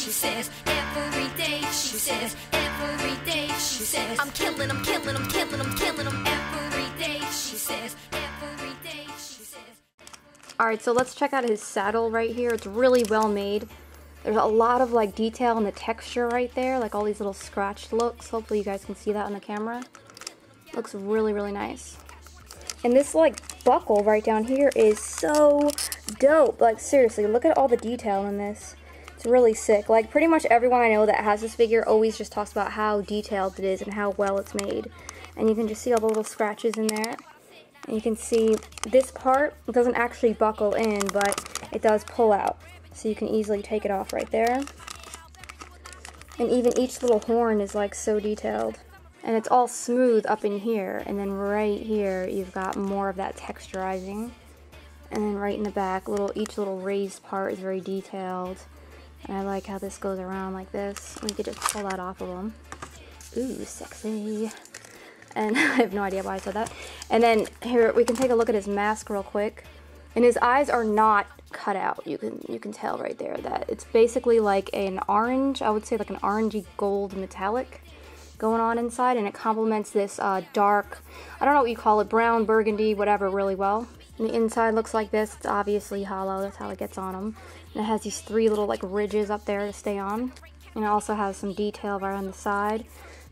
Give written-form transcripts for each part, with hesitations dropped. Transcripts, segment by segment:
she says. Every day, she says. Every day, she says. I'm killing, I'm killing, I'm killing, I'm killing them. Every day, she says. Every day, she says. Alright, so let's check out his saddle right here. It's really well made. There's a lot of like detail in the texture right there, like all these little scratched looks. Hopefully you guys can see that on the camera. Looks really, really nice. And this like buckle right down here is so dope. Like seriously, look at all the detail in this. It's really sick. Like pretty much everyone I know that has this figure always just talks about how detailed it is and how well it's made. And you can just see all the little scratches in there. And you can see this part doesn't actually buckle in, but it does pull out. So you can easily take it off right there. And even each little horn is like so detailed. And it's all smooth up in here. And then right here you've got more of that texturizing. And then right in the back, each little raised part is very detailed. And I like how this goes around like this. We could just pull that off of them. Ooh, sexy. And I have no idea why I said that. And then here we can take a look at his mask real quick. And his eyes are not cut out. You can tell right there that it's basically like an orange, I would say like an orangey gold metallic going on inside, and it complements this dark, I don't know what you call it, brown, burgundy, whatever, really well. And the inside looks like this. It's obviously hollow. That's how it gets on him. And it has these three little like ridges up there to stay on. And it also has some detail right on the side.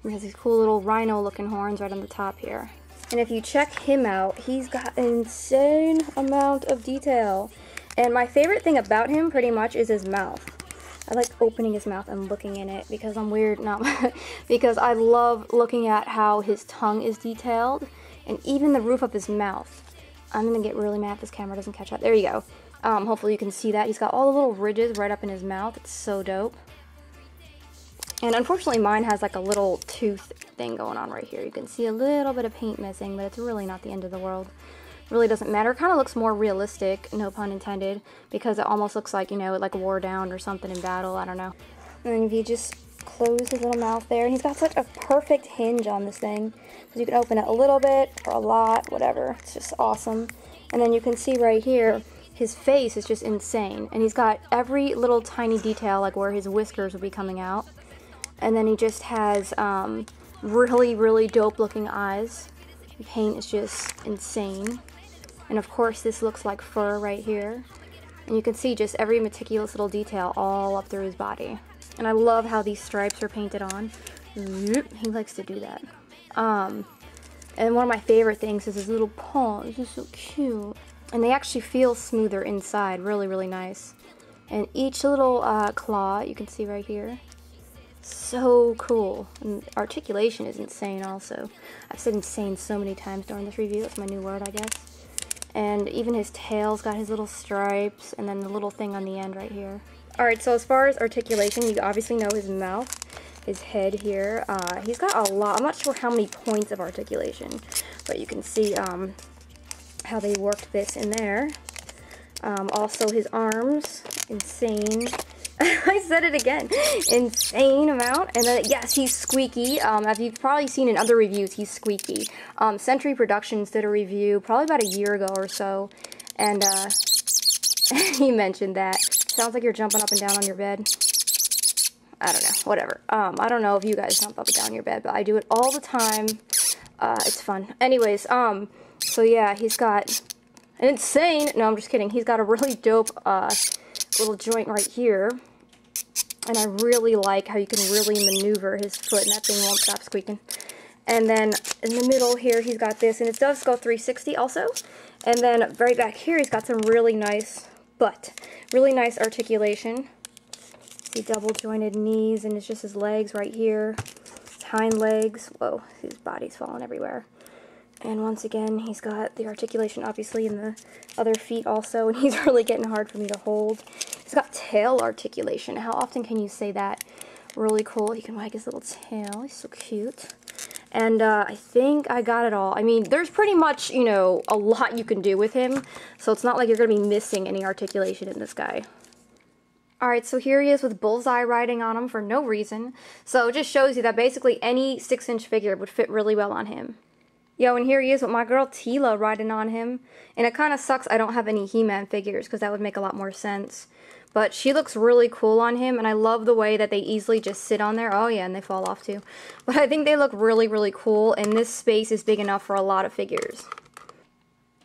It has these cool little rhino looking horns right on the top here. And if you check him out, he's got an insane amount of detail. And my favorite thing about him pretty much is his mouth. I like opening his mouth and looking in it because I'm weird. No, because I love looking at how his tongue is detailed and even the roof of his mouth. I'm gonna get really mad if this camera doesn't catch up. There you go. Hopefully you can see that. He's got all the little ridges right up in his mouth. It's so dope. And unfortunately mine has like a little tooth thing going on right here. You can see a little bit of paint missing, but it's really not the end of the world. Really doesn't matter. It kind of looks more realistic, no pun intended, because it almost looks like, you know, it like wore down or something in battle. I don't know. And then if you just close his little mouth there, and he's got such a perfect hinge on this thing, because you can open it a little bit or a lot, whatever. It's just awesome. And then you can see right here, his face is just insane. And he's got every little tiny detail, like where his whiskers will be coming out. And then he just has really, really dope looking eyes. The paint is just insane. And of course this looks like fur right here. And you can see just every meticulous little detail all up through his body. And I love how these stripes are painted on. He likes to do that. And one of my favorite things is his little paws. They're so cute. And they actually feel smoother inside. Really, really nice. And each little claw, you can see right here. So cool. And articulation is insane also. I've said insane so many times during this review. It's my new word, I guess. And even his tail's got his little stripes, and then the little thing on the end right here. Alright, so as far as articulation, you obviously know his mouth, his head here. He's got a lot. I'm not sure how many points of articulation, but you can see how they worked this in there. Also his arms, insane. I said it again. Insane amount. And then, yes, he's squeaky. As you've probably seen in other reviews, he's squeaky. Century Productions did a review probably about a year ago or so. And he mentioned that. Sounds like you're jumping up and down on your bed. I don't know. Whatever. I don't know if you guys jump up and down on your bed, but I do it all the time. It's fun. Anyways, so yeah, he's got an insane... No, I'm just kidding. He's got a really dope... little joint right here, and I really like how you can really maneuver his foot and that thing won't stop squeaking. And then in the middle here he's got this, and it does go 360 also. And then right back here he's got some really nice really nice articulation. See double jointed knees, and it's just his legs right here, his hind legs. Whoa, his body's falling everywhere. And once again, he's got the articulation obviously in the other feet also, and he's really getting hard for me to hold. He's got tail articulation. How often can you say that? Really cool. He can wag his little tail. He's so cute. And I think I got it all. I mean, there's pretty much, you know, a lot you can do with him, so it's not like you're going to be missing any articulation in this guy. Alright, so here he is with bullseye riding on him for no reason. So it just shows you that basically any 6-inch figure would fit really well on him. Yo, and here he is with my girl Tila riding on him. And it kind of sucks I don't have any He-Man figures, because that would make a lot more sense. But she looks really cool on him, and I love the way that they easily just sit on there. Oh yeah, and they fall off too. But I think they look really, really cool, and this space is big enough for a lot of figures.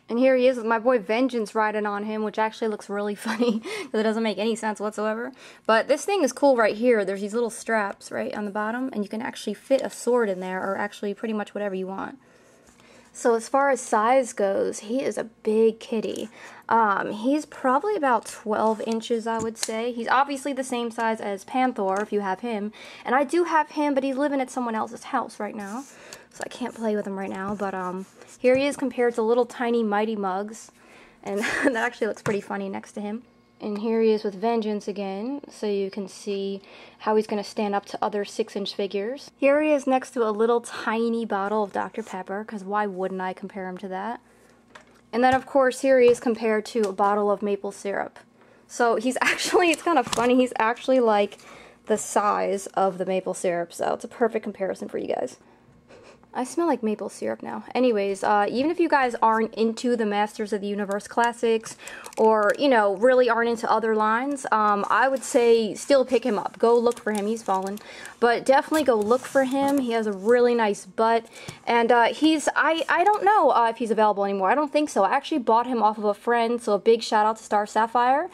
And here he is with my boy Vengeance riding on him, which actually looks really funny, because it doesn't make any sense whatsoever. But this thing is cool right here. There's these little straps right on the bottom, and you can actually fit a sword in there, or actually pretty much whatever you want. So as far as size goes, he is a big kitty. He's probably about 12 inches, I would say. He's obviously the same size as Panther, if you have him. And I do have him, but he's living at someone else's house right now. So I can't play with him right now. But here he is compared to little tiny Mighty Mugs. And that actually looks pretty funny next to him. And here he is with Vengeance again, so you can see how he's going to stand up to other 6-inch figures. Here he is next to a little tiny bottle of Dr. Pepper, because why wouldn't I compare him to that? And then, of course, here he is compared to a bottle of maple syrup. So he's actually, it's kind of funny, he's actually like the size of the maple syrup, so it's a perfect comparison for you guys. I smell like maple syrup now. Anyways, even if you guys aren't into the Masters of the Universe classics, or, you know, really aren't into other lines, I would say still pick him up. Go look for him. He's fallen. But definitely go look for him. He has a really nice butt. And I don't know if he's available anymore. I don't think so. I actually bought him off of a friend, so a big shout out to Star Sapphire.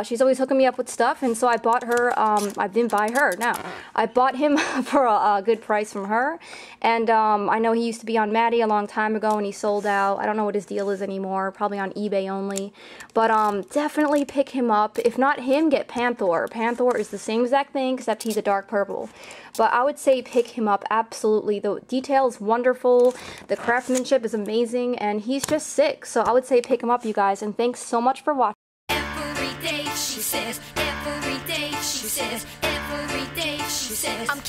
She's always hooking me up with stuff, and so I bought her, I didn't buy her, no. I bought him for a good price from her, and I know he used to be on Maddie a long time ago and he sold out. I don't know what his deal is anymore, probably on eBay only. But definitely pick him up. If not him, get Panther. Panther is the same exact thing, except he's a dark purple. But I would say pick him up, absolutely. The detail is wonderful, the craftsmanship is amazing, and he's just sick. So I would say pick him up, you guys, and thanks so much for watching. Every day she says, every day she says, every day she says, I'm